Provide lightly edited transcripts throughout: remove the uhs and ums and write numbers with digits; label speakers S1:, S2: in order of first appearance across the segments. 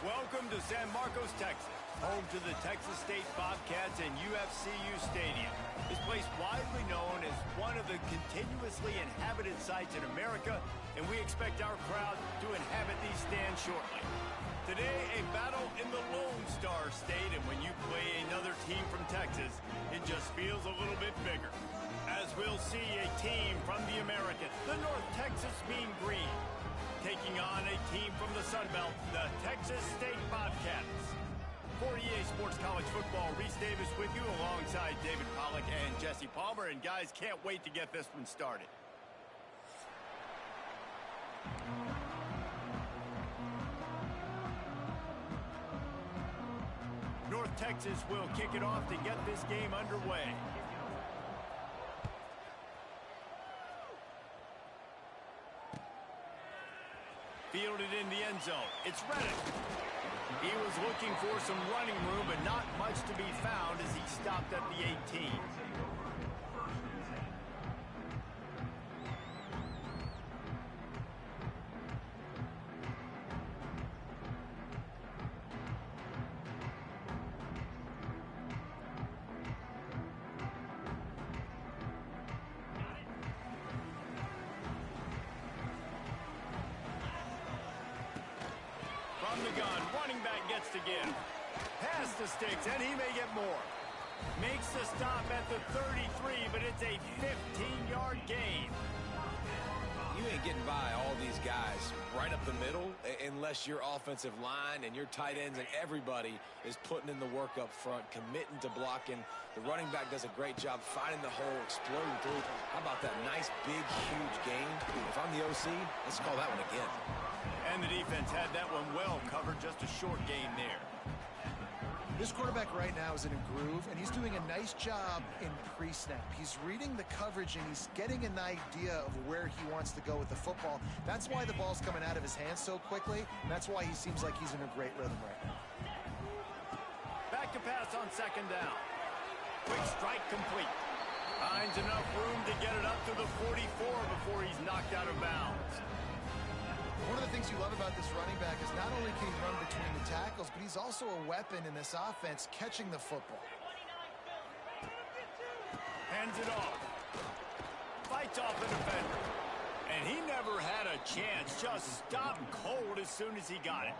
S1: Welcome to San Marcos, Texas, home to the Texas State Bobcats and UFCU Stadium. This place widely known as one of the continuously inhabited sites in America, and we expect our crowd to inhabit these stands shortly. Today, a battle in the Lone Star State, and when you play another team from Texas, it just feels a little bit bigger. As we'll see a team from the American, the North Texas Mean Green, taking on a team from the Sun Belt, the Texas State Bobcats. For EA Sports College Football, Reese Davis with you alongside David Pollack and Jesse Palmer. And guys, can't wait to get this one started. North Texas will kick it off to get this game underway. Fielded in the end zone. It's Reddick. He was looking for some running room, but not much to be found as he stopped at the 18. From the gun, running back gets to give. Pass to Sticks, and he may get more. Makes the stop at the 33, but it's a 15-yard gain.
S2: You ain't getting by all these guys right up the middle unless your offensive line and your tight ends and everybody is putting in the work up front, committing to blocking. The running back does a great job finding the hole, exploding through. How about that nice, big, huge gain? If I'm the OC, let's call that one again.
S1: And the defense had that one well covered, just a short gain there.
S3: This quarterback right now is in a groove, and he's doing a nice job in pre-snap. He's reading the coverage, and he's getting an idea of where he wants to go with the football. That's why the ball's coming out of his hands so quickly, and that's why he seems like he's in a great rhythm right now.
S1: Back to pass on second down. Quick strike complete. Finds enough room to get it up to the 44 before he's knocked out of bounds.
S3: One of the things you love about this running back is not only can he run between the tackles, but he's also a weapon in this offense catching the football.
S1: Hands it off. Fights off the defender. And he never had a chance. Just stopped cold as soon as he got it.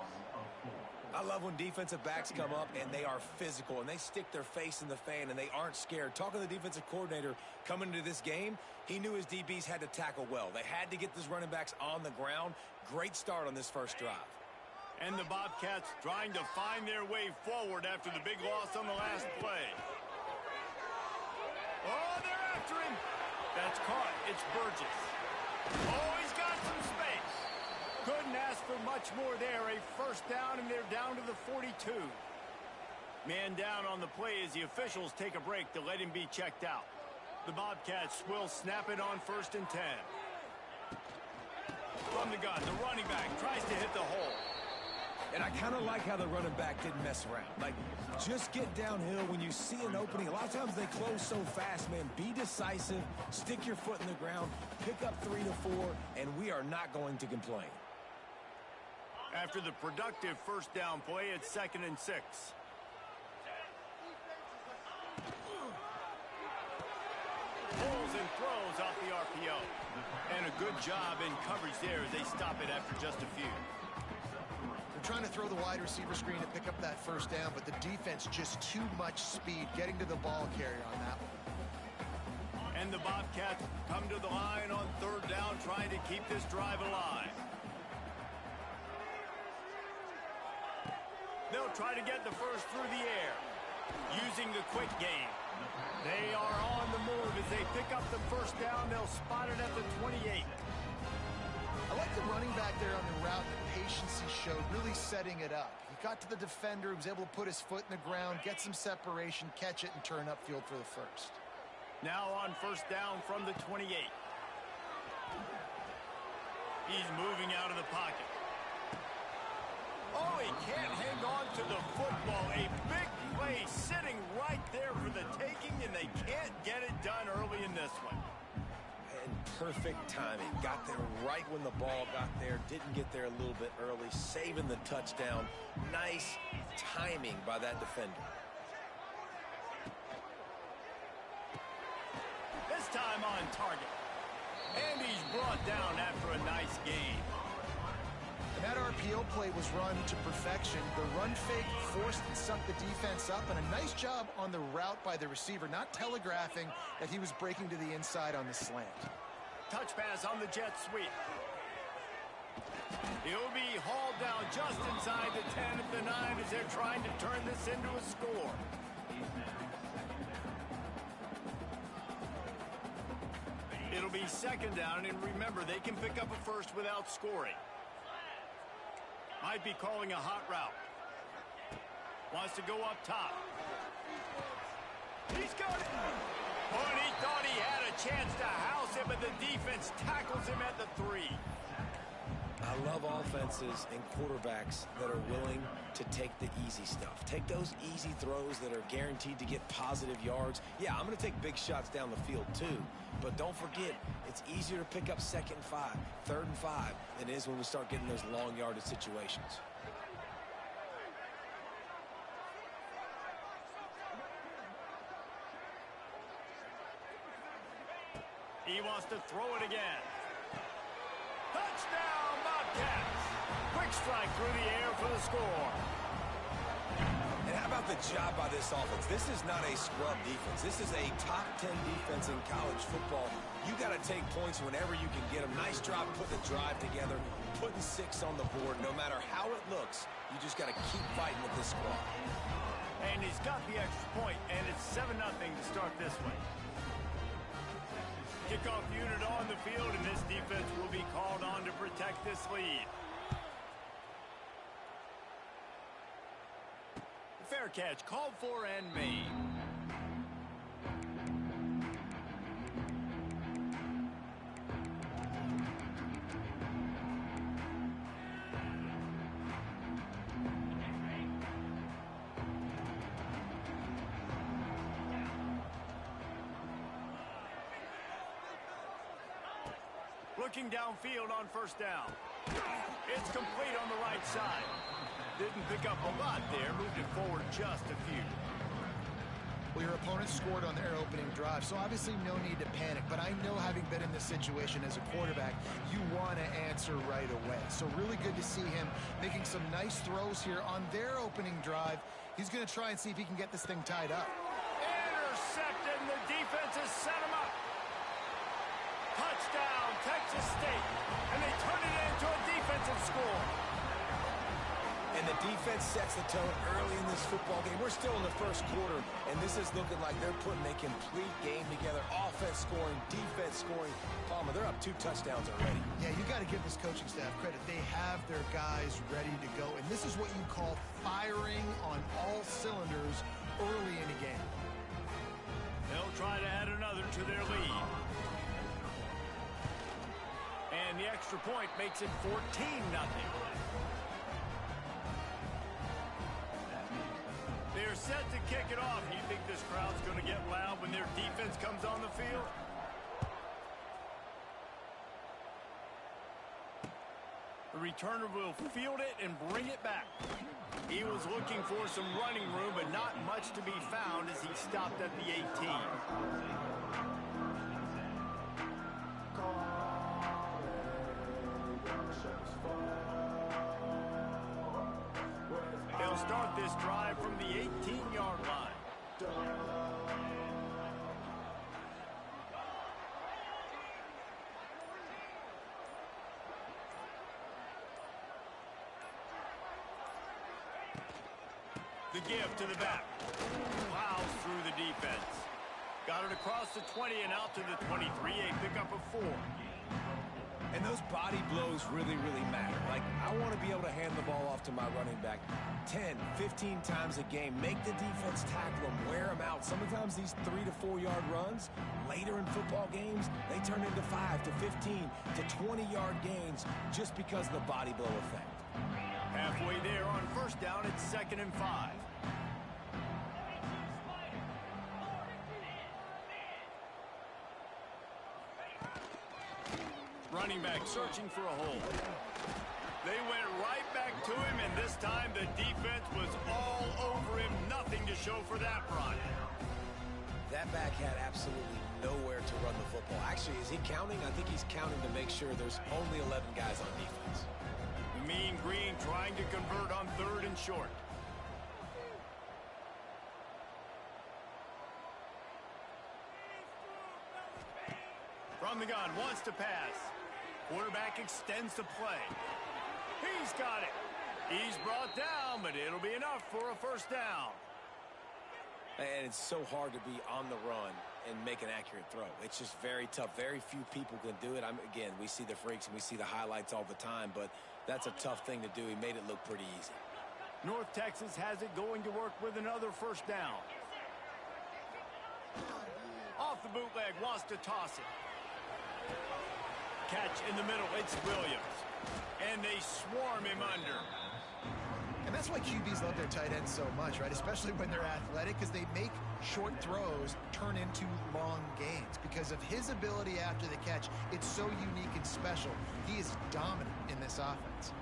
S2: I love when defensive backs come up and they are physical and they stick their face in the fan and they aren't scared. Talking to the defensive coordinator coming into this game, he knew his DBs had to tackle well. They had to get these running backs on the ground. Great start on this first drive.
S1: And the Bobcats trying to find their way forward after the big loss on the last play. Oh, they're after him. That's caught. It's Burgess. Oh, he's got some space. Couldn't ask for much more there. A first down, and they're down to the 42. Man down on the play as the officials take a break to let him be checked out. The Bobcats will snap it on 1st and 10. From the gun, the running back tries to hit the hole.
S2: And I kind of like how the running back didn't mess around. Like, just get downhill when you see an opening. A lot of times they close so fast, man. Be decisive, stick your foot in the ground, pick up 3 to 4, and we are not going to complain.
S1: After the productive first down play, it's 2nd and 6. Pulls and throws off the RPO. And a good job in coverage there as they stop it after just a few.
S3: They're trying to throw the wide receiver screen to pick up that first down, but the defense just too much speed getting to the ball carrier on that one.
S1: And the Bobcats come to the line on 3rd down, trying to keep this drive alive. They'll try to get the first through the air, using the quick game. They are on the move as they pick up the first down. They'll spot it at the 28.
S3: I like the running back there on the route, the patience he showed, really setting it up. He got to the defender, he was able to put his foot in the ground, get some separation, catch it, and turn upfield for the first.
S1: Now on 1st down from the 28. He's moving out of the pocket. Oh, he can't hang on to the football. A big play sitting right there for the taking, and they can't get it done early in this one.
S2: And perfect timing. Got there right when the ball got there. Didn't get there a little bit early. Saving the touchdown. Nice timing by that defender.
S1: This time on target. And he's brought down after a nice gain.
S3: And that RPO play was run to perfection. The run fake forced and sunk the defense up, and a nice job on the route by the receiver, not telegraphing that he was breaking to the inside on the slant.
S1: Touch pass on the jet sweep. He'll be hauled down just inside the 10 of the 9 as they're trying to turn this into a score. It'll be second down, and remember, they can pick up a first without scoring. Might be calling a hot route. Wants to go up top. He's got it. Oh, and he thought he had a chance to house him, but the defense tackles him at the 3.
S2: I love offenses and quarterbacks that are willing to take the easy stuff. Take those easy throws that are guaranteed to get positive yards. Yeah, I'm going to take big shots down the field too. But don't forget, it's easier to pick up 2nd and 5, 3rd and 5 than it is when we start getting those long yardage situations.
S1: He wants to throw it again. Touchdown, Bobcats. Quick strike through the air for the score.
S2: And how about the job by this offense? This is not a scrub defense. This is a top 10 defense in college football. You got to take points whenever you can get them. Nice job putting the drive together, putting 6 on the board. No matter how it looks, you just got to keep fighting with this squad.
S1: And he's got the extra point, and it's 7-0 to start this one. Kickoff unit on the field, and this defense will be called on to protect this lead. Fair catch called for and made. Looking downfield on first down. It's complete on the right side. Didn't pick up a lot there, moved it forward just a few.
S3: Well, your opponent scored on their opening drive, so obviously no need to panic. But I know, having been in this situation as a quarterback, you want to answer right away. So really good to see him making some nice throws here on their opening drive. He's going to try and see if he can get this thing tied up.
S1: Intercepted, and the defense has set him up. Touchdown, Texas State. And they turn it into a defensive score.
S2: And the defense sets the tone early in this football game. We're still in the first quarter, and this is looking like they're putting a complete game together. Offense scoring, defense scoring. Palmer, they're up 2 touchdowns already.
S3: Yeah, you got to give this coaching staff credit. They have their guys ready to go, and this is what you call firing on all cylinders early in a game.
S1: They'll try to add another to their lead. And the extra point makes it 14-0. They're set to kick it off. You think this crowd's going to get loud when their defense comes on the field? The returner will field it and bring it back. He was looking for some running room, but not much to be found as he stopped at the 18. They'll start this drive from the 18-yard line. The give to the back. Plows through the defense. Got it across the 20 and out to the 23. A pickup of 4.
S2: And those body blows really, really matter. Like, I want to be able to hand the ball off to my running back 10, 15 times a game. Make the defense tackle them, wear them out. Sometimes these 3 to 4 yard runs, later in football games, they turn into 5 to 15 to 20 yard gains just because of the body blow effect.
S1: Halfway there on first down, it's 2nd and 5. Running back searching for a hole. They went right back to him, and this time the defense was all over him. Nothing to show for that run.
S2: That back had absolutely nowhere to run the football. Actually, is he counting? I think he's counting to make sure there's only 11 guys on defense.
S1: Mean Green trying to convert on 3rd and short. From the gun, wants to pass. Quarterback extends the play. He's got it. He's brought down, but it'll be enough for a first down.
S2: And it's so hard to be on the run and make an accurate throw. It's just very tough. Very few people can do it. Again, we see the freaks and we see the highlights all the time, but that's a tough thing to do. He made it look pretty easy.
S1: North Texas has it going to work with another first down. Off the bootleg, wants to toss it. Catch in the middle, it's Williams. And they swarm him under.
S3: And that's why QBs love their tight ends so much, right? Especially when they're athletic, because they make short throws turn into long gains. Because of his ability after the catch, it's so unique and special. He is dominant in this offense.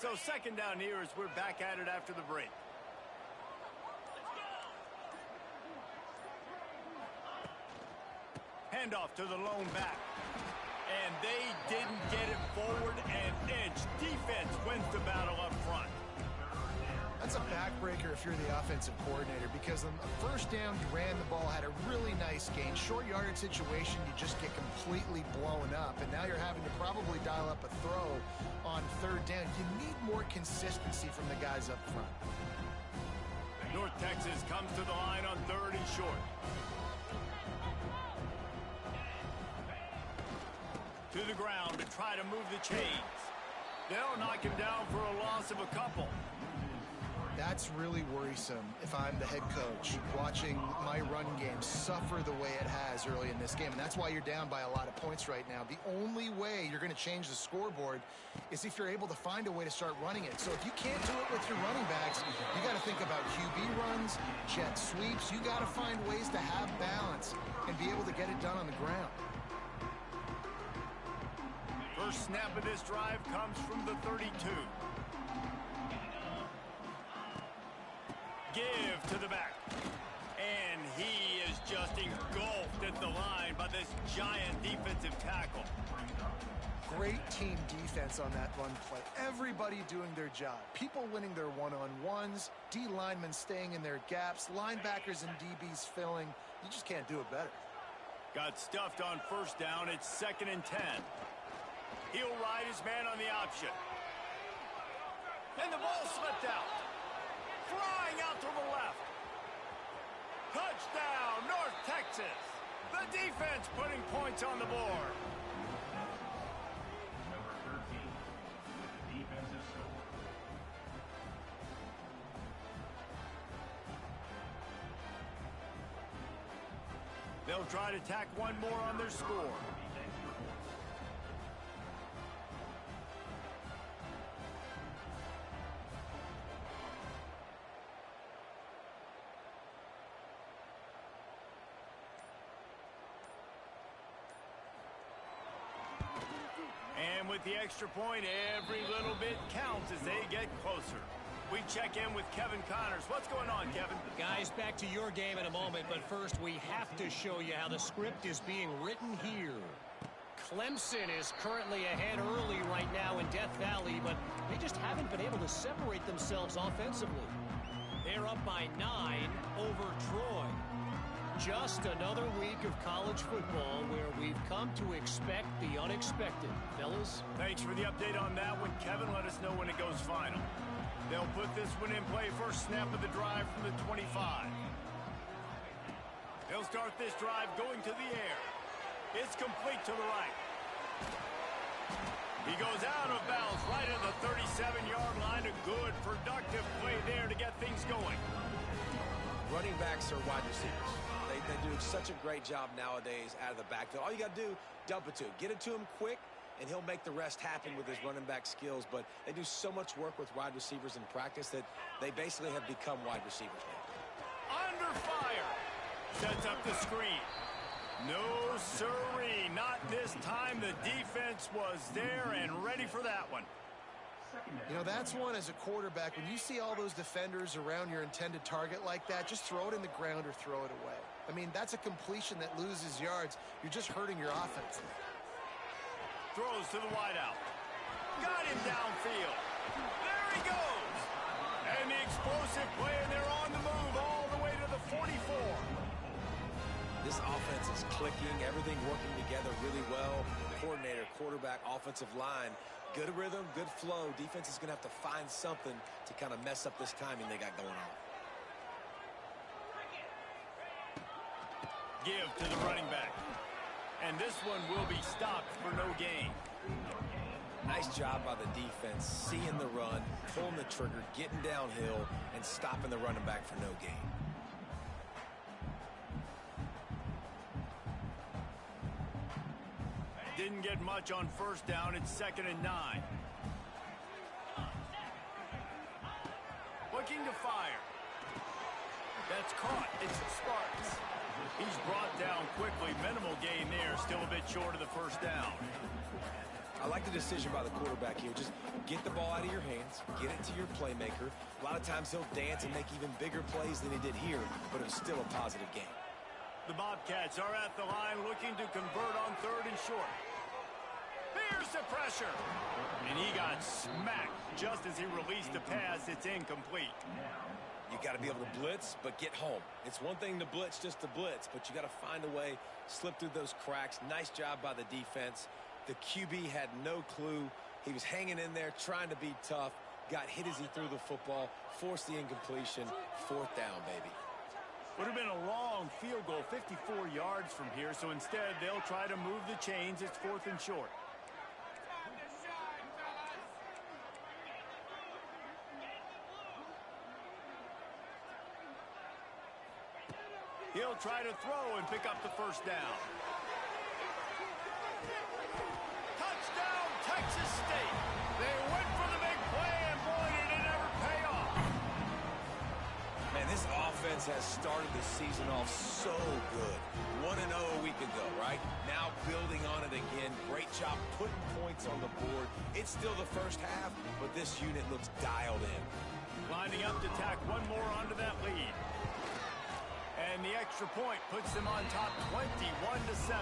S1: So second down here as we're back at it after the break. Handoff to the lone back. And they didn't get it forward and inch. Defense wins the battle up front.
S3: That's a backbreaker if you're the offensive coordinator, because on the first down you ran the ball, had a really nice gain. Short yardage situation, you just get completely blown up, and now you're having to probably dial up a throw on 3rd down. You need more consistency from the guys up front.
S1: North Texas comes to the line on 3rd and short. To the ground to try to move the chains. They'll knock him down for a loss of a couple.
S3: That's really worrisome if I'm the head coach, watching my run game suffer the way it has early in this game. And that's why you're down by a lot of points right now. The only way you're going to change the scoreboard is if you're able to find a way to start running it. So if you can't do it with your running backs, you got to think about QB runs, jet sweeps. You got to find ways to have balance and be able to get it done on the ground.
S1: First snap of this drive comes from the 32. Give to the back. And he is just engulfed at the line by this giant defensive tackle.
S3: Great team defense on that run play. Everybody doing their job. People winning their one-on-ones, D linemen staying in their gaps, linebackers and DBs filling. You just can't do it better.
S1: Got stuffed on first down. It's 2nd and 10. He'll ride his man on the option. And the ball slipped out. Flying out to the left. Touchdown, North Texas. The defense putting points on the board.
S4: Number 13, the defensive score.
S1: They'll try to tack one more on their score. And with the extra point, every little bit counts as they get closer. We check in with Kevin Connors. What's going on, Kevin?
S5: Guys, back to your game in a moment, but first we have to show you how the script is being written here. Clemson is currently ahead early right now in Death Valley, but they just haven't been able to separate themselves offensively. They're up by 9 over Troy. Just another week of college football where we've come to expect the unexpected. Fellas?
S1: Thanks for the update on that one, Kevin. Let us know when it goes final. They'll put this one in play. First snap of the drive from the 25. They'll start this drive going to the air. It's complete to the right. He goes out of bounds right at the 37-yard line. A good, productive play there to get things going.
S2: Running backs are wide receivers. They do such a great job nowadays out of the backfield. All you got to do, dump it to him. Get it to him quick, and he'll make the rest happen with his running back skills. But they do so much work with wide receivers in practice that they basically have become wide receivers now.
S1: Under fire. Sets up the screen. No siree, not this time. The defense was there and ready for that one.
S3: You know, that's one as a quarterback. When you see all those defenders around your intended target like that, just throw it in the ground or throw it away. I mean, that's a completion that loses yards. You're just hurting your offense.
S1: Throws to the wideout. Got him downfield. There he goes. And the explosive play, and they're on the move all the way to the 44.
S2: This offense is clicking, everything working together really well. Coordinator, quarterback, offensive line, good rhythm, good flow. Defense is going to have to find something to kind of mess up this timing they got going on.
S1: Give to the running back. And this one will be stopped for no gain.
S2: Nice job by the defense, seeing the run, pulling the trigger, getting downhill, and stopping the running back for no gain.
S1: Didn't get much on first down. It's 2nd and 9. Looking to fire. That's caught. It's Sparks. He's brought down quickly. Minimal gain there. Still a bit short of the first down.
S2: I like the decision by the quarterback here. Just get the ball out of your hands, get it to your playmaker. A lot of times he'll dance and make even bigger plays than he did here, but it was still a positive game.
S1: The Bobcats are at the line looking to convert on 3rd and short. Here's the pressure. And he got smacked just as he released the pass. It's incomplete.
S2: You got to be able to blitz, but get home. It's one thing to blitz just to blitz, but you got to find a way, slip through those cracks. Nice job by the defense. The QB had no clue. He was hanging in there, trying to be tough. Got hit as he threw the football, forced the incompletion. 4th down, baby.
S1: Would have been a long field goal, 54 yards from here, so instead they'll try to move the chains. It's 4th and short. He'll try to throw and pick up the first down. Touchdown, Texas State. They went for the big play, and boy, did it ever pay off.
S2: Man, this offense has started the season off so good. 1-0 a week ago, right? Now building on it again. Great job putting points on the board. It's still the first half, but this unit looks dialed in.
S1: Lining up to tack one more onto that lead. And the extra point puts them on top 21-7.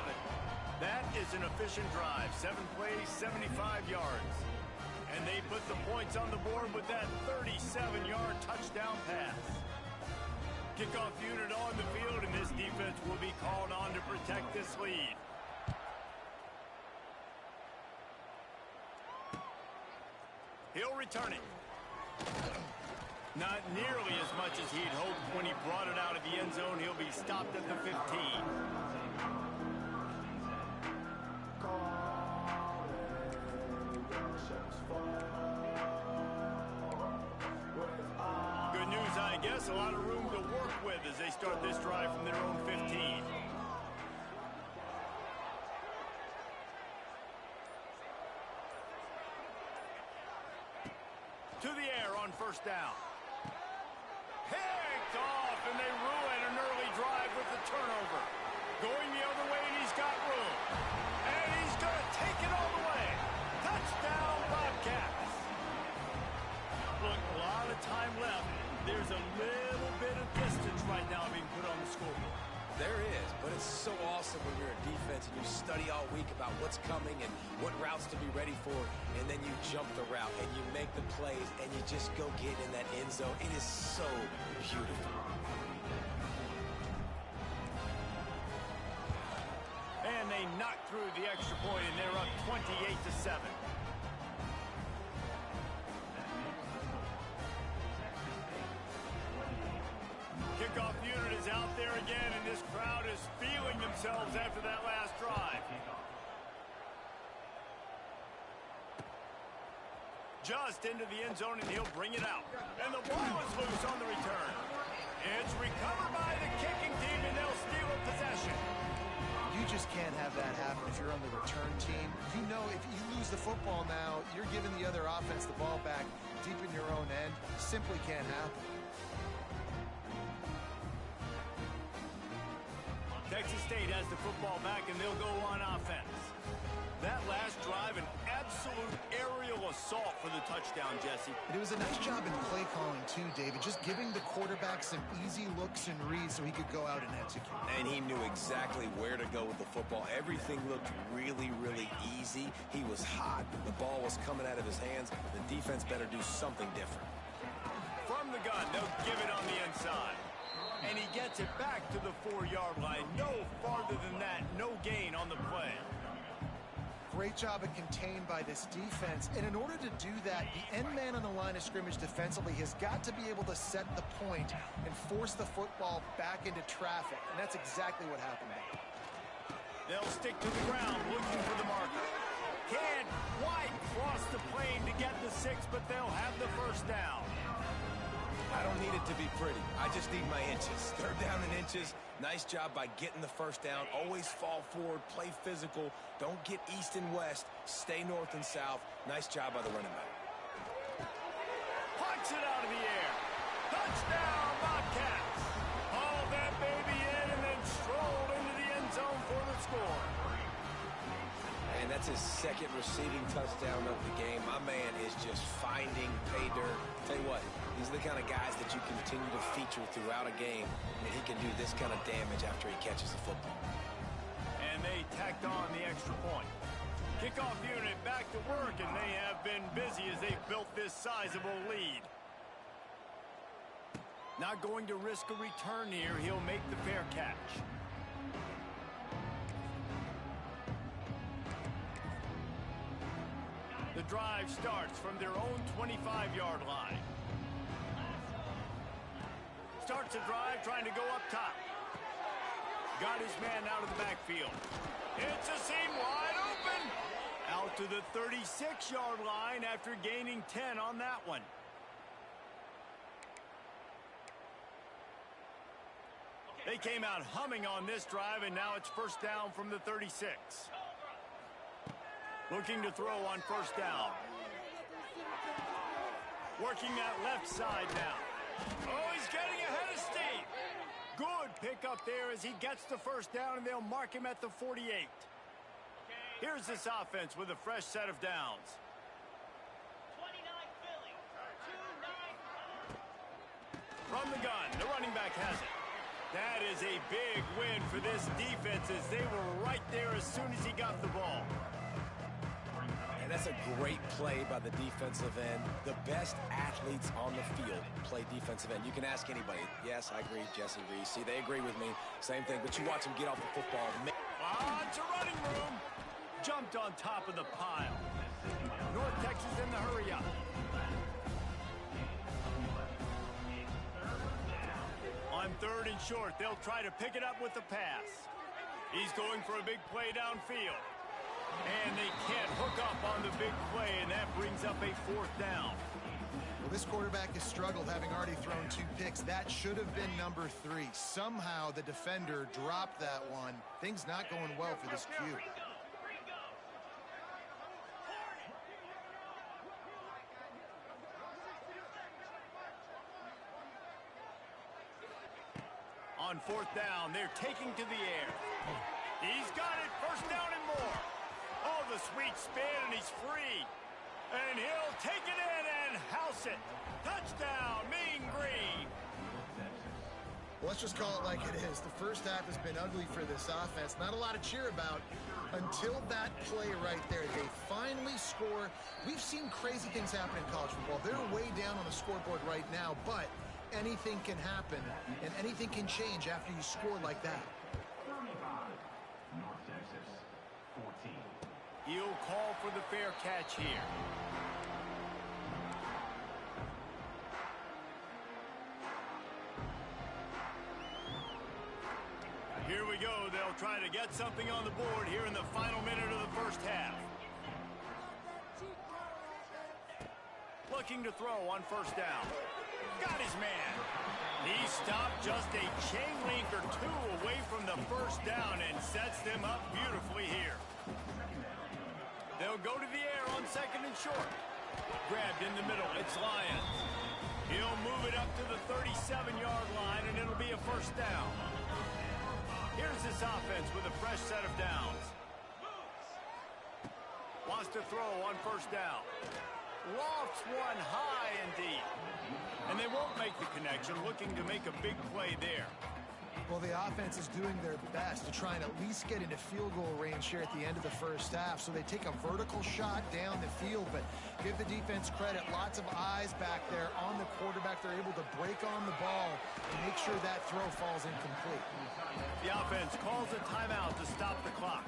S1: That is an efficient drive. 7 plays, 75 yards. And they put the points on the board with that 37-yard touchdown pass. Kickoff unit on the field, and this defense will be called on to protect this lead. He'll return it. Not nearly as much as he'd hoped when he brought it out of the end zone. He'll be stopped at the 15. Good news, I guess. A lot of room to work with as they start this drive from their own 15. To the air on first down. Picked off, and they ruin an early drive with the turnover. Going the other way, and he's got room. And he's going to take it all the way. Touchdown, Bobcats. Look, a lot of time left. There's a little bit of distance right now being put on the scoreboard.
S2: There is, but it's so awesome when you're a defense and you study all week about what's coming and what routes to be ready for, and then you jump the route and you make the plays and you just go get in that end zone. It is so beautiful.
S1: And they knock through the extra point, and they're up 28-7. Kickoff unit is out there again, and this crowd is feeling themselves after that last drive. just into the end zone, and he'll bring it out. And the ball is loose on the return. It's recovered by the kicking team, and they'll steal a possession.
S3: You just can't have that happen if you're on the return team. You know if you lose the football now, you're giving the other offense the ball back deep in your own end. Simply can't happen.
S1: Texas State has the football back, and they'll go on offense. That last drive, an absolute aerial assault for the touchdown, Jesse.
S3: And it was a nice job in play calling, too, David. Just giving the quarterback some easy looks and reads so he could go out and execute.
S2: And he knew exactly where to go with the football. Everything looked really, really easy. He was hot. The ball was coming out of his hands. The defense better do something different.
S1: From the gun, they'll give it on the inside. And he gets it back to the 4-yard line. No farther than that. No gain on the play.
S3: Great job of contained by this defense. And in order to do that, the end man on the line of scrimmage defensively has got to be able to set the point and force the football back into traffic. And that's exactly what happened there.
S1: They'll stick to the ground looking for the marker. Can't quite cross the plane to get the 6, but they'll have the first down.
S2: I don't need it to be pretty. I just need my inches. Third down in inches. Nice job by getting the first down. Always fall forward, play physical. Don't get east and west. Stay north and south. Nice job by the running back.
S1: Punch it out of the air. Touchdown, Bobcats. Haul that baby in and then stroll into the end zone for the score.
S2: And that's his second receiving touchdown of the game. My man is just finding pay dirt. Tell you what, these are the kind of guys that you continue to feature throughout a game, and he can do this kind of damage after he catches the football.
S1: And they tacked on the extra point. Kickoff unit back to work, and they have been busy as they built this sizable lead. Not going to risk a return here. He'll make the fair catch. The drive starts from their own 25-yard line. Starts the drive trying to go up top. Got his man out of the backfield. It's a seam wide open. Out to the 36-yard line after gaining 10 on that one. They came out humming on this drive, and now it's first down from the 36. Looking to throw on first down. Working that left side now. Oh, he's getting ahead of steam. Good pickup there as he gets the first down, and they'll mark him at the 48. Here's this offense with a fresh set of downs.
S6: 29 Philly. 2-9.
S1: From the gun, the running back has it. That is a big win for this defense as they were right there as soon as he got the ball.
S2: And that's a great play by the defensive end. The best athletes on the field play defensive end. You can ask anybody. Yes, I agree, Jesse Reese. See, they agree with me. Same thing, but you watch them get off the football.
S1: On to running room. Jumped on top of the pile. North Texas in the hurry up. On third and short, they'll try to pick it up with the pass. He's going for a big play downfield. And they can't hook up on the big play, and that brings up a fourth down.
S3: Well, this quarterback has struggled, having already thrown 2 picks. That should have been number 3. Somehow the defender dropped that one. Things not going well for this Q.
S1: On fourth down, they're taking to the air. He's got it, first down and more. Oh, the sweet spin, and he's free. And he'll take it in and house it. Touchdown, Mean Green.
S3: Well, let's just call it like it is. The first half has been ugly for this offense. Not a lot to cheer about until that play right there. They finally score. We've seen crazy things happen in college football. They're way down on the scoreboard right now, but anything can happen, and anything can change after you score like that.
S4: 35, North Texas, 14.
S1: He'll call for the fair catch here. Here we go. They'll try to get something on the board here in the final minute of the first half. looking to throw on first down. Got his man. He stopped just a chain link or two away from the first down and sets them up beautifully here. They'll go to the air on second and short. Grabbed in the middle. It's Lyons. He'll move it up to the 37-yard line, and it'll be a first down. Here's this offense with a fresh set of downs. Wants to throw on first down. Lofts one high and deep. And they won't make the connection, looking to make a big play there.
S3: Well, the offense is doing their best to try and at least get into field goal range here at the end of the first half. So they take a vertical shot down the field, but give the defense credit. Lots of eyes back there on the quarterback. They're able to break on the ball and make sure that throw falls incomplete.
S1: The offense calls a timeout to stop the clock.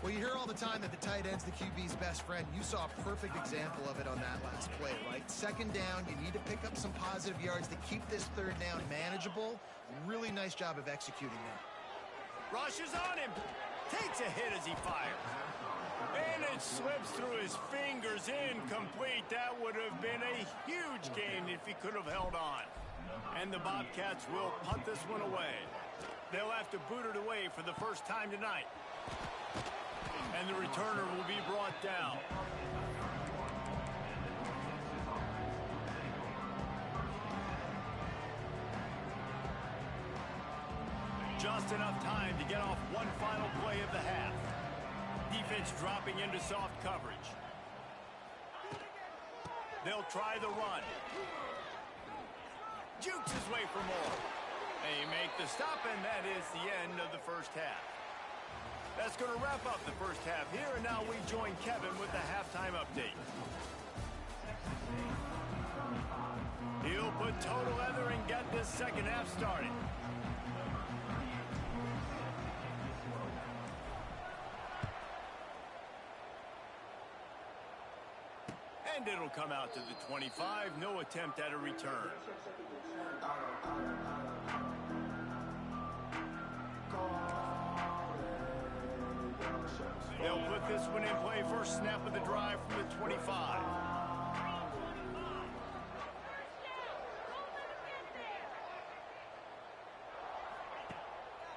S3: Well, you hear all the time that the tight end's the QB's best friend. You saw a perfect example of it on that last play, right? Second down, you need to pick up some positive yards to keep this third down manageable. Really nice job of executing that.
S1: Rushes on him. Takes a hit as he fires. And it slips through his fingers, incomplete. That would have been a huge gain if he could have held on. And the Bobcats will punt this one away. They'll have to boot it away for the first time tonight. And the returner will be brought down. Just enough time to get off one final play of the half. Defense dropping into soft coverage. They'll try the run. Jukes his way for more. They make the stop, and that is the end of the first half. That's going to wrap up the first half here, and now we join Kevin with the halftime update. He'll put total leather and get this second half started. And it'll come out to the 25. No attempt at a return. They'll put this one in play. First snap of the drive from the 25.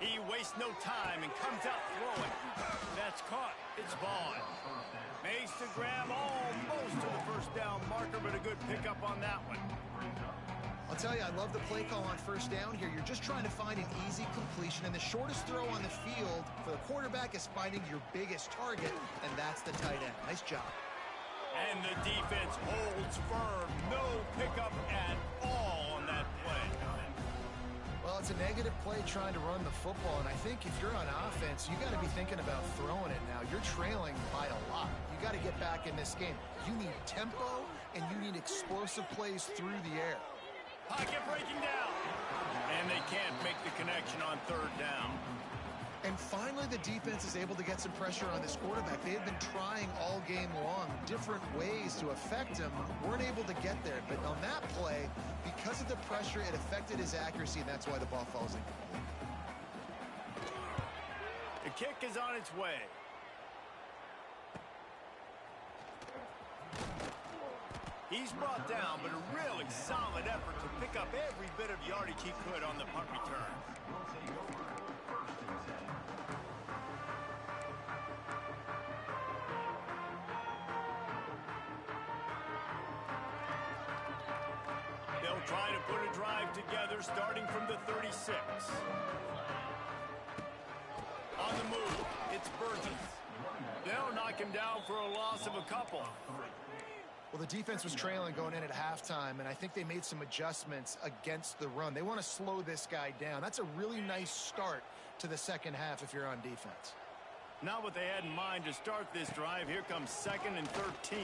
S1: He wastes no time and comes out throwing. That's caught. It's Vaughn. Makes the grab almost to the first down marker, but a good pickup on that one.
S3: I'll tell you, I love the play call on first down here. You're just trying to find an easy completion, and the shortest throw on the field for the quarterback is finding your biggest target, and that's the tight end. Nice job.
S1: And the defense holds firm. No pickup at all on that play.
S3: Well, it's a negative play trying to run the football, and I think if you're on offense, you got to be thinking about throwing it now. You're trailing by a lot. You got to get back in this game. You need tempo, and you need explosive plays through the air.
S1: Pocket breaking down. And they can't make the connection on third down.
S3: And finally, the defense is able to get some pressure on this quarterback. They have been trying all game long different ways to affect him. Weren't able to get there. But on that play, because of the pressure, it affected his accuracy, and that's why the ball falls incomplete.
S1: The kick is on its way. He's brought down, but a really solid effort to pick up every bit of yardage he could on the punt return. They'll try to put a drive together starting from the 36. On the move, it's Burgess. They'll knock him down for a loss of a couple.
S3: Well, the defense was trailing going in at halftime, and I think they made some adjustments against the run. They want to slow this guy down. That's a really nice start to the second half if you're on defense.
S1: Not what they had in mind to start this drive. Here comes 2nd and 13.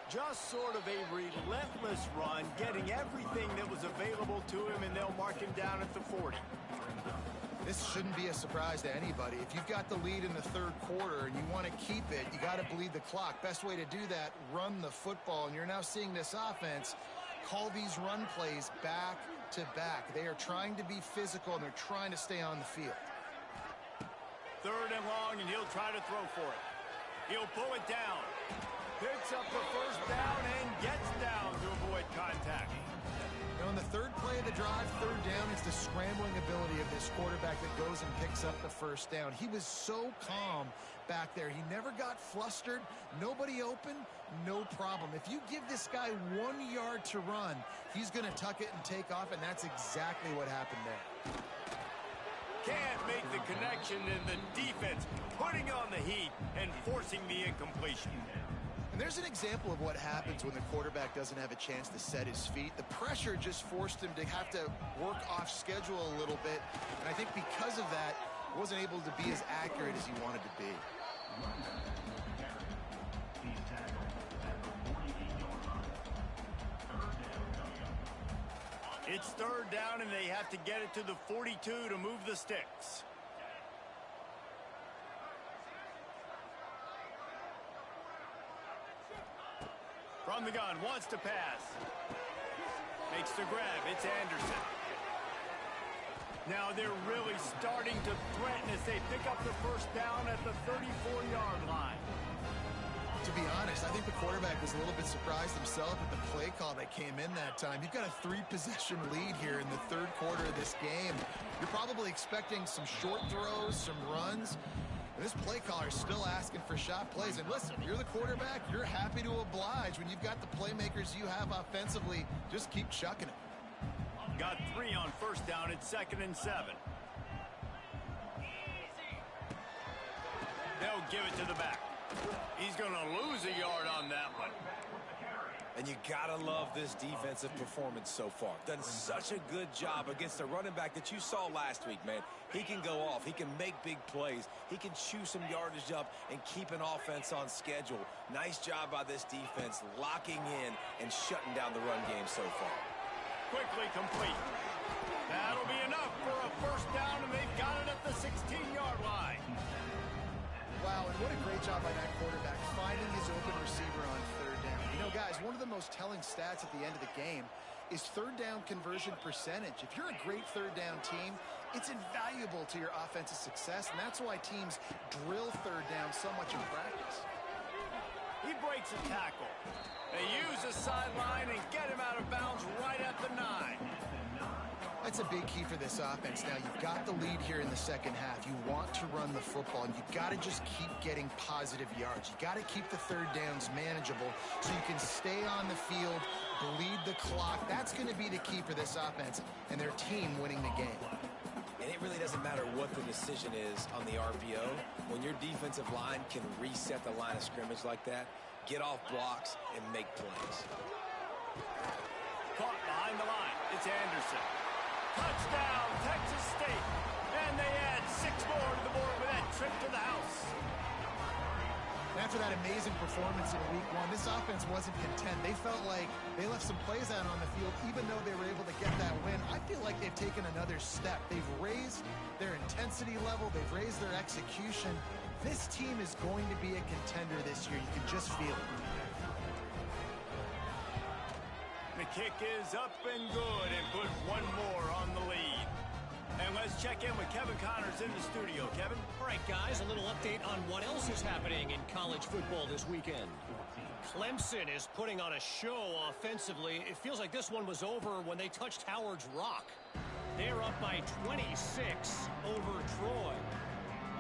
S1: Just sort of a relentless run, getting everything that was available to him, and they'll mark him down at the 40.
S3: This shouldn't be a surprise to anybody. If you've got the lead in the third quarter and you want to keep it, you got to bleed the clock. Best way to do that, run the football. And you're now seeing this offense call these run plays back to back. They are trying to be physical, and they're trying to stay on the field.
S1: 3rd and long, and he'll try to throw for it. He'll pull it down. Picks up the first down and gets down to avoid contact.
S3: Now, on the third play of the drive, third down, it's the scrambling ability of this quarterback that goes and picks up the first down. He was so calm back there. He never got flustered. Nobody open, no problem. If you give this guy 1 yard to run, he's going to tuck it and take off, and that's exactly what happened there.
S1: Can't make the connection, and the defense putting on the heat and forcing the incompletion.
S3: And there's an example of what happens when the quarterback doesn't have a chance to set his feet. The pressure just forced him to have to work off schedule a little bit. And I think because of that, he wasn't able to be as accurate as he wanted to be.
S1: It's third down, and they have to get it to the 42 to move the sticks. From the gun, wants to pass. Makes the grab. It's Anderson. Now they're really starting to threaten as they pick up the first down at the 34-yard line.
S3: To be honest, I think the quarterback was a little bit surprised himself at the play call that came in that time. You've got a 3-possession lead here in the third quarter of this game. You're probably expecting some short throws, some runs. And this play caller is still asking for shot plays. And listen, you're the quarterback. You're happy to oblige. When you've got the playmakers you have offensively, just keep chucking it.
S1: Got 3 on first down. It's 2nd and 7. They'll give it to the back. He's going to lose a yard on that one.
S2: And you gotta love this defensive performance so far. Done such a good job against the running back that you saw last week, man. He can go off. He can make big plays. He can chew some yardage up and keep an offense on schedule. Nice job by this defense locking in and shutting down the run game so far.
S1: Quickly complete. That'll be enough for a first down, and they've got it at the 16-yard line.
S3: Wow, and what a great job by that quarterback, finding his open receiver on third down. You know, guys, one of the most telling stats at the end of the game is third down conversion percentage. If you're a great third down team, it's invaluable to your offensive success, and that's why teams drill third down so much in practice.
S1: He breaks a tackle. They use the sideline and get him out of bounds right at the 9.
S3: That's a big key for this offense. Now, you've got the lead here in the second half. You want to run the football, and you've got to just keep getting positive yards. You got to keep the third downs manageable so you can stay on the field, bleed the clock. That's going to be the key for this offense and their team winning the game.
S2: And it really doesn't matter what the decision is on the RPO. When your defensive line can reset the line of scrimmage like that, get off blocks and make plays.
S1: Caught behind the line. It's Anderson. Touchdown, Texas State. And they add 6 more to the board with that trip to the house.
S3: After that amazing performance in week 1, this offense wasn't content. They felt like they left some plays out on the field, even though they were able to get that win. I feel like they've taken another step. They've raised their intensity level. They've raised their execution. This team is going to be a contender this year. You can just feel it.
S1: The kick is up and good and put 1 more on the lead. And let's check in with Kevin Connors in the studio. Kevin?
S5: All right, guys, a little update on what else is happening in college football this weekend. Clemson is putting on a show offensively. It feels like this one was over when they touched Howard's Rock. They're up by 26 over Troy.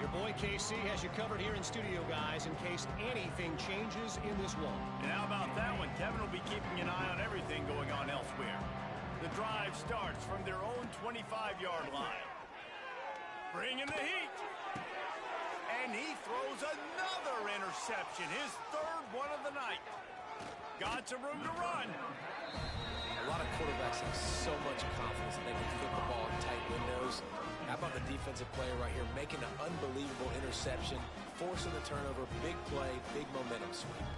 S5: Your boy KC has you covered here in studio, guys, in case anything changes in this one.
S1: And how about that one? Kevin will be keeping an eye on everything going on elsewhere. The drive starts from their own 25-yard line. Bringing the heat. And he throws another interception, his 3rd one of the night. Got some room to run.
S2: A lot of quarterbacks have so much confidence that they can fit the ball in tight windows. How about the defensive player right here making an unbelievable interception, forcing the turnover, big play, big momentum swing.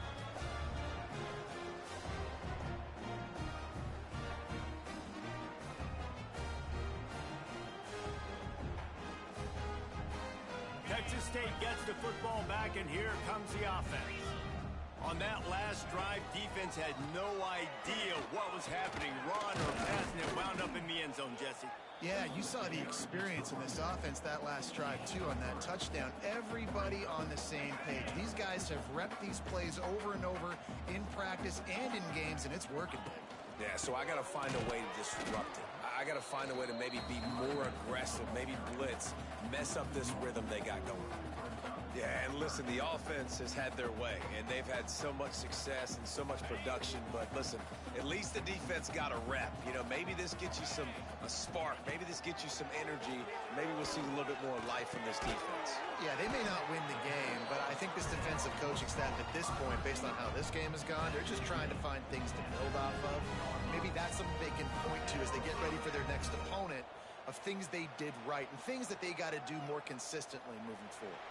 S1: Texas State gets the football back, and here comes the offense. On that last drive, defense had no idea what was happening. Run or pass, and it wound up in the end zone, Jesse.
S3: Yeah, you saw the experience in this offense that last drive, too, on that touchdown. Everybody on the same page. These guys have repped these plays over and over in practice and in games, and it's working, Dave.
S2: Yeah, so I got to find a way to disrupt it. I got to find a way to maybe be more aggressive, maybe blitz, mess up this rhythm they got going. Yeah, and listen, the offense has had their way, and they've had so much success and so much production. But listen, at least the defense got a rep. You know, maybe this gets you a spark. Maybe this gets you some energy. Maybe we'll see a little bit more life from this defense.
S3: Yeah, they may not win the game, but I think this defensive coaching staff at this point, based on how this game has gone, they're just trying to find things to build off of. Maybe that's something they can point to as they get ready for their next opponent, of things they did right and things that they got to do more consistently moving forward.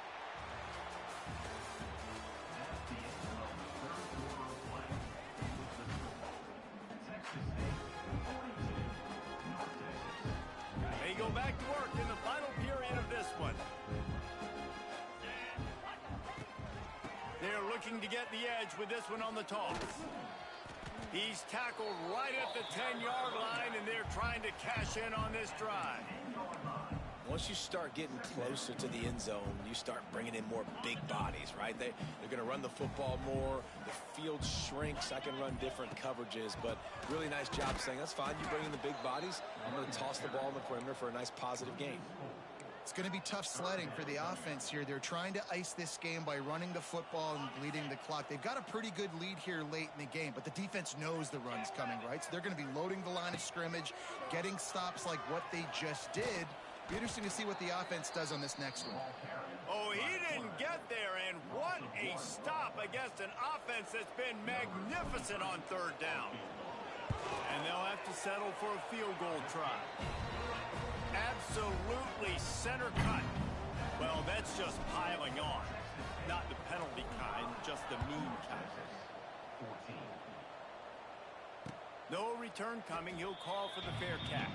S1: They go back to work in the final period of this one. They're looking to get the edge with this one on the toss. He's tackled right at the 10-yard line, and they're trying to cash in on this drive.
S2: Once you start getting closer to the end zone, you start bringing in more big bodies, right? They're going to run the football more. The field shrinks. I can run different coverages, but really nice job saying, that's fine. You bring in the big bodies. I'm going to toss the ball in the perimeter for a nice positive gain.
S3: It's going to be tough sledding for the offense here. They're trying to ice this game by running the football and bleeding the clock. They've got a pretty good lead here late in the game, but the defense knows the run's coming, right? So they're going to be loading the line of scrimmage, getting stops like what they just did. Be interesting to see what the offense does on this next one.
S1: Oh, he didn't get there, and what a stop against an offense that's been magnificent on third down. And they'll have to settle for a field goal try. Absolutely center cut. Well, that's just piling on. Not the penalty kind, just the mean kind.
S4: 14.
S1: No return coming. He'll call for the fair catch.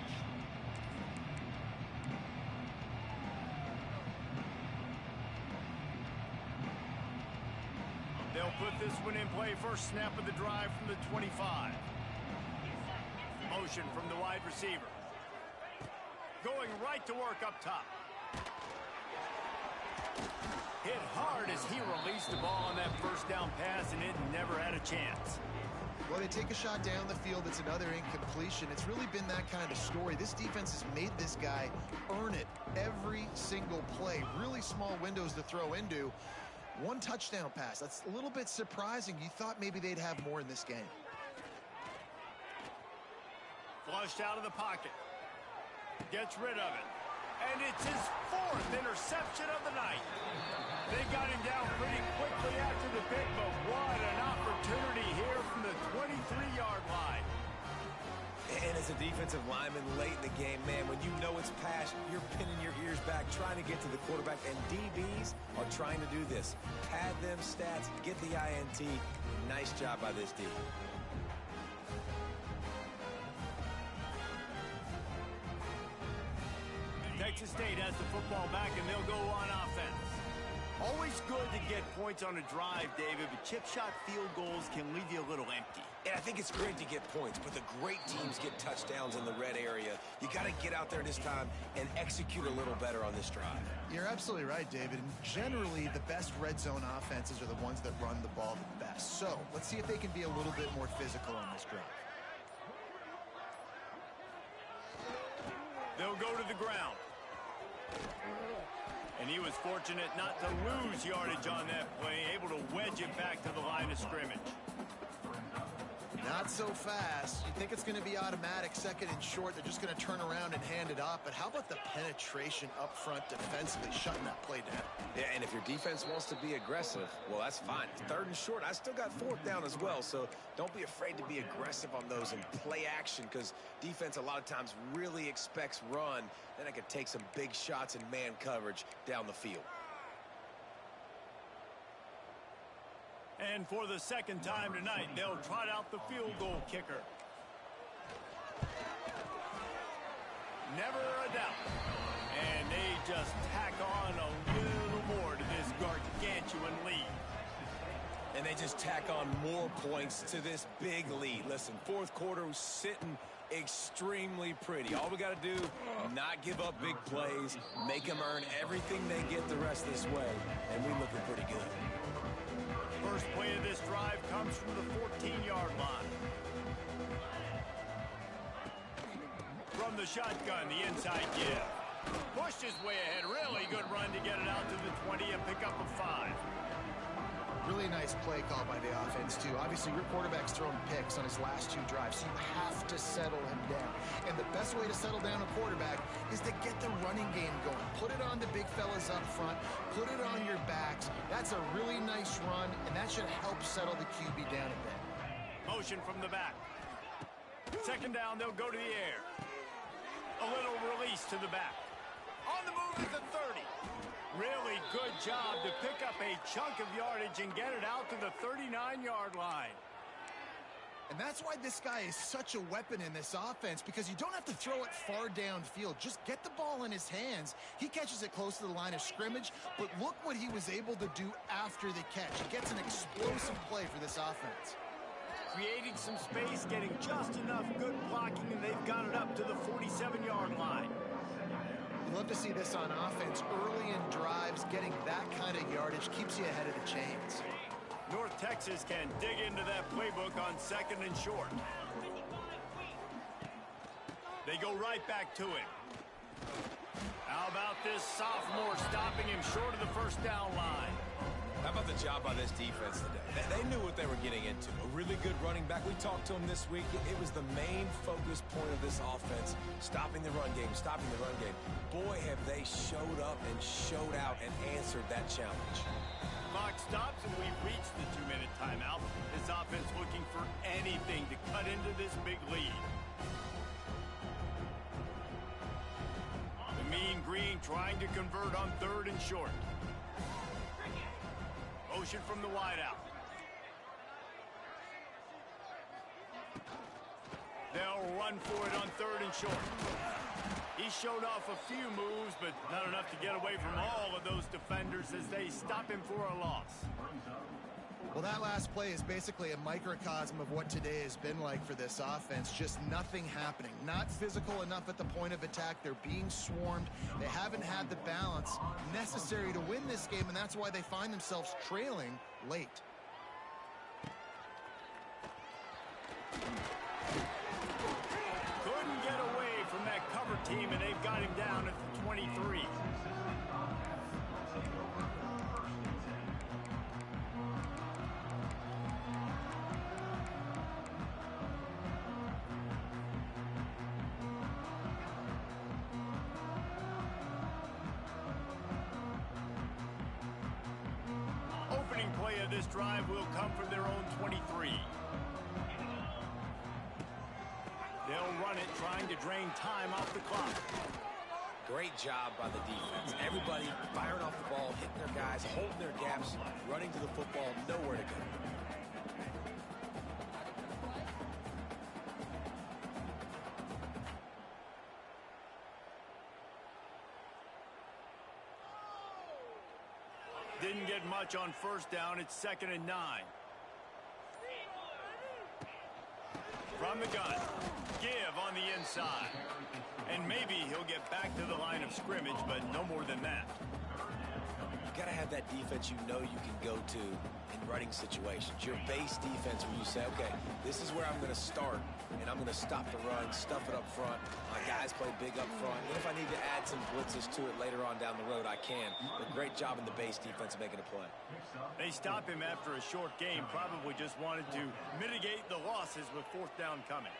S1: They'll put this one in play. First snap of the drive from the 25. Motion from the wide receiver. Going right to work up top. Hit hard as he released the ball on that first down pass, and it never had a chance.
S3: Well, they take a shot down the field. It's another incompletion. It's really been that kind of story. This defense has made this guy earn it every single play. Really small windows to throw into. One touchdown pass. That's a little bit surprising. You thought maybe they'd have more in this game.
S1: Flushed out of the pocket. Gets rid of it. And it's his fourth interception of the night. They got him down pretty quickly after the pick, but what an opportunity here from the 23-yard line.
S2: And as a defensive lineman late in the game, man, when you know it's pass, you're pinning your ears back, trying to get to the quarterback. And DBs are trying to do this. Pad them stats, get the INT. Nice job by this D.
S1: Texas State has the football back, and they'll go on offense. Always good to get points on a drive, David, but chip shot field goals can leave you a little empty.
S2: And I think it's great to get points, but the great teams get touchdowns in the red area. You got to get out there this time and execute a little better on this drive.
S3: You're absolutely right, David. And generally, the best red zone offenses are the ones that run the ball the best. So let's see if they can be a little bit more physical on this drive.
S1: They'll go to the ground. And he was fortunate not to lose yardage on that play, able to wedge it back to the line of scrimmage.
S3: Not so fast. You think it's going to be automatic, second and short. They're just going to turn around and hand it off. But how about the penetration up front defensively, shutting that play down?
S2: Yeah, and if your defense wants to be aggressive, well, that's fine. Third and short, I still got fourth down as well. So don't be afraid to be aggressive on those and play action, because defense a lot of times really expects run. Then I could take some big shots in man coverage down the field.
S1: And for the second time tonight, they'll trot out the field goal kicker. Never a doubt. And they just tack on a little more to this gargantuan lead.
S2: And they just tack on more points to this big lead. Listen, fourth quarter was sitting extremely pretty. All we got to do, not give up big plays, make them earn everything they get the rest of this way, and we're looking pretty good.
S1: First play of this drive comes from the 14-yard line. From the shotgun, the inside give. Pushed his way ahead. Really good run to get it out to the 20 and pick up a 5.
S3: Really nice play call by the offense, too. Obviously, your quarterback's thrown picks on his last 2 drives, so you have to settle him down. And the best way to settle down a quarterback is to get the running game going. Put it on the big fellas up front. Put it on your backs. That's a really nice run, and that should help settle the QB down a bit.
S1: Motion from the back. Second down, they'll go to the air. A little release to the back. On the move at the 30. Really good job to pick up a chunk of yardage and get it out to the 39-yard line.
S3: And that's why this guy is such a weapon in this offense, because you don't have to throw it far downfield. Just get the ball in his hands. He catches it close to the line of scrimmage, but look what he was able to do after the catch. He gets an explosive play for this offense.
S1: Creating some space, getting just enough good blocking, and they've got it up to the 47-yard line.
S3: You love to see this on offense. Early in drives, getting that kind of yardage keeps you ahead of the chains.
S1: North Texas can dig into that playbook on 2nd and short. They go right back to him. How about this sophomore stopping him short of the first down line?
S2: How about the job by this defense today? They knew what they were getting into. A really good running back. We talked to him this week. It was the main focus point of this offense. Stopping the run game, stopping the run game. Boy, have they showed up and showed out and answered that challenge.
S1: Clock stops and we've reached the 2-minute timeout. This offense looking for anything to cut into this big lead. The Mean Green trying to convert on 3rd and short. Motion from the wideout. They'll run for it on 3rd and short. He showed off a few moves, but not enough to get away from all of those defenders as they stop him for a loss.
S3: Well, that last play is basically a microcosm of what today has been like for this offense. Just nothing happening. Not physical enough at the point of attack. They're being swarmed. They haven't had the balance necessary to win this game, and that's why they find themselves trailing late.
S1: Couldn't get away from that cover team, and they've got him down at the 23. Opening play of this drive will come from their own 23. They'll run it, trying to drain time off the clock.
S2: Great job by the defense. Everybody firing off the ball, hitting their guys, holding their gaps, running to the football, nowhere to go.
S1: Didn't get much on first down. It's 2nd and 9. From the gun. Give on the inside. And maybe he'll get back to the line of scrimmage, but no more than that.
S2: You got to have that defense you know you can go to in running situations. Your base defense where you say, okay, this is where I'm going to start, and I'm going to stop the run, stuff it up front. My guys play big up front. And if I need to add some blitzes to it later on down the road, I can. But great job in the base defense making a play.
S1: They stop him after a short game. Probably just wanted to mitigate the losses with 4th down coming.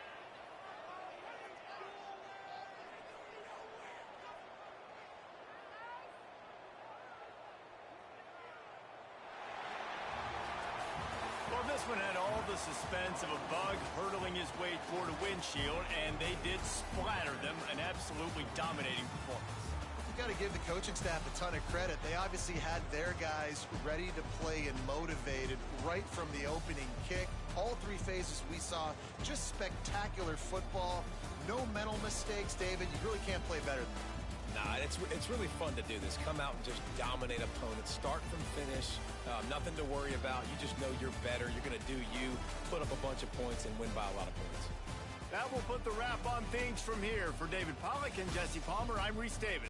S1: Well, this one had all the suspense of a bug hurtling his way toward a windshield, and they did splatter them. An absolutely dominating performance.
S3: You've got to give the coaching staff a ton of credit. They obviously had their guys ready to play and motivated right from the opening kick. All 3 phases we saw, just spectacular football. No mental mistakes, David. You really can't play better than that.
S2: Nah, it's really fun to do this. Come out and just dominate opponents. Start from finish. Nothing to worry about. You just know you're better. You're going to do you, put up a bunch of points, and win by a lot of points.
S1: That will put the wrap on things from here. For David Pollack and Jesse Palmer, I'm Reese Davis.